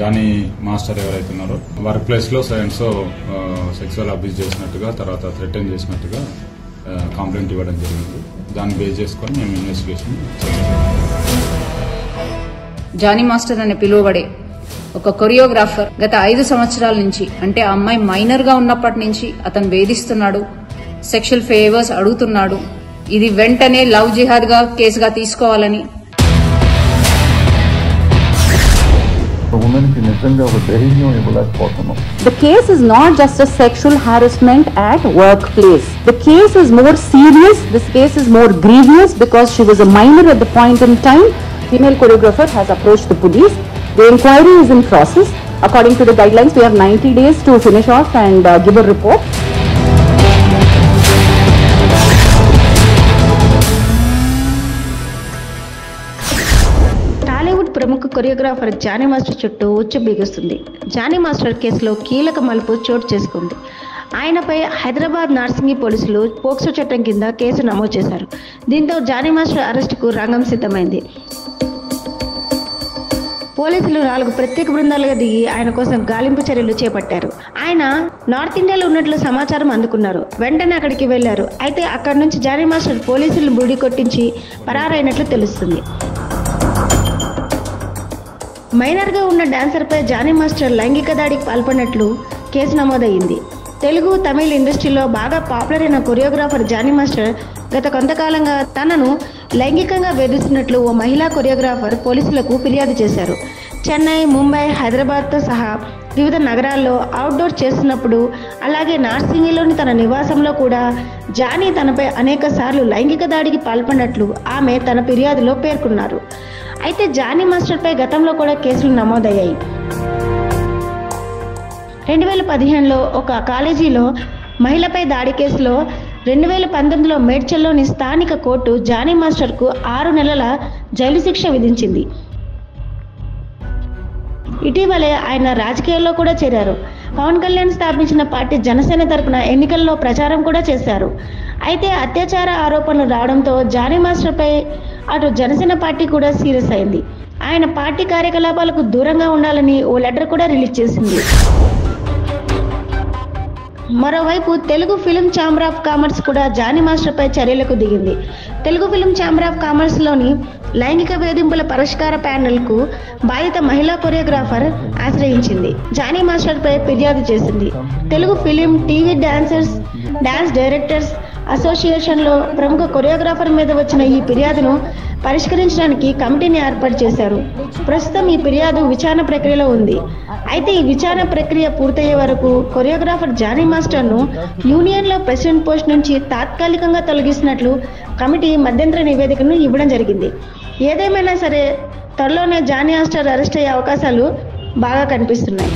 Johnny master ఎవరైతే ఉన్నారో work place లో సెక్సువల్ అబ్యూస్ చేసినట్టుగా తర్వాత థ్రెటన్ చేసినట్టుగా కంప్లైంట్ ఇవ్వడం జరిగింది. దాన్ని బేస్ చేసుకొని మేము ఇన్వెస్టిగేషన్ చేస్తాం. జానీ మాస్టర్ అని పిలువబడే ఒక కొరియోగ్రాఫర్ గత 5 సంవత్సరాల నుంచి, అంటే ఆ అమ్మాయి మైనర్ గా ఉన్నప్పటి నుంచి అతను వేధిస్తున్నాడు, సెక్షువల్ ఫేవర్స్ అడుగుతున్నాడు. ఇది వెంటనే లవ్ జిహాద్ గా కేసుగా తీసుకోవాలని The case is not just a sexual harassment at workplace. The case is more serious. This case is more grievous because she was a minor at the point in time. Female choreographer has approached the police. The inquiry is in process. According to the guidelines, we have 90 days to finish off and give a report. ప్రముఖ choreographer Johnny master చుట్టూ ఉచ్చు బిగుస్తుంది. Johnny master కేసులో కీలక మలుపు చోటు చేసుకుంది. ఆయనపై హైదరాబాద్ నార్సింగి పోలీసులు పోక్సో చట్టం కింద కేసు నమోదు చేశారు. దీంతో జానీ మాస్టర్ అరెస్టుకు రంగం సిద్ధమైంది. పోలీసులు 4 ప్రత్యేక బృందాలుగా దిగి ఆయన కోసం గాలింపు చర్యలు చేపట్టారు. ఆయన నార్త్ ఇండియాలో ఉన్నట్లు సమాచారం అందుకున్నారు. వెంటనే అక్కడికి వెళ్లారు. అయితే అక్కడి నుంచి జానీ మాస్టర్ పోలీసులు బుడి కొట్టించి పరారైనట్లు తెలుస్తుంది. మైనర్గా ఉన్న డాన్సర్పై జానీ మాస్టర్ లైంగిక దాడికి పాల్పడినట్లు కేసు నమోదయ్యింది. తెలుగు, తమిళ ఇండస్ట్రీలో బాగా పాపులర్ అయిన కొరియోగ్రాఫర్ జానీ మాస్టర్ గత కొంతకాలంగా తనను లైంగికంగా వేధిస్తున్నట్లు ఓ మహిళా కొరియోగ్రాఫర్ పోలీసులకు ఫిర్యాదు చేశారు. చెన్నై, ముంబై, హైదరాబాద్తో సహా వివిధ నగరాల్లో అవుట్డోర్ చేస్తున్నప్పుడు, అలాగే నార్సింగిలోని తన నివాసంలో కూడా జానీ తనపై అనేక సార్లు లైంగిక దాడికి పాల్పడినట్లు ఆమె తన ఫిర్యాదులో పేర్కొన్నారు. అయితే జానీ మాస్టర్పై గతంలో కూడా కేసులు నమోదయ్యాయి. 2015లో ఒక కాలేజీలో మహిళపై దాడి కేసులో, 2019లో మేడ్చల్లోని స్థానిక కోర్టు జానీ మాస్టర్కు 6 నెలల జైలు శిక్ష విధించింది. ఇటీవలే ఆయన రాజకీయాల్లో కూడా చేరారు. పవన్ కళ్యాణ్ స్థాపించిన పార్టీ జనసేన తరపున ఎన్నికల్లో ప్రచారం కూడా చేశారు. అయితే అత్యాచార ఆరోపణలు రావడంతో జానీ మాస్టర్పై అటు జనసేన పార్టీ కూడా సీరియస్ అయింది. ఆయన పార్టీ కార్యకలాపాలకు దూరంగా ఉండాలని ఓ లెటర్ కూడా రిలీజ్ చేసింది. మరోవైపు Telugu film chamber of commerce కూడా జానీ మాస్టర్పై చర్యలకు దిగింది. తెలుగు ఫిల్మ్ ఛాంబర్ ఆఫ్ కామర్స్లోని లైంగిక వేధింపుల పరిష్కార ప్యానెల్కు బాధిత మహిళా కొరియోగ్రాఫర్ ఆశ్రయించింది. జానీ మాస్టర్పై ఫిర్యాదు చేసింది. Telugu film, TV dance directors అసోసియేషన్లో ప్రముఖ కొరియోగ్రాఫర్ మీద వచ్చిన ఈ ఫిర్యాదును పరిష్కరించడానికి కమిటీని ఏర్పాటు చేశారు. ప్రస్తుతం ఈ ఫిర్యాదు విచారణ ప్రక్రియలో ఉంది. అయితే ఈ విచారణ ప్రక్రియ పూర్తయ్యే వరకు కొరియోగ్రాఫర్ జానీ మాస్టర్ను యూనియన్లో ప్రెసిడెంట్ పోస్ట్ నుంచి తాత్కాలికంగా తొలగిస్తున్నట్లు కమిటీ మధ్యంతర నివేదికను ఇవ్వడం జరిగింది. ఏదేమైనా సరే త్వరలోనే జానీ మాస్టర్ అరెస్ట్ అయ్యే అవకాశాలు బాగా కనిపిస్తున్నాయి.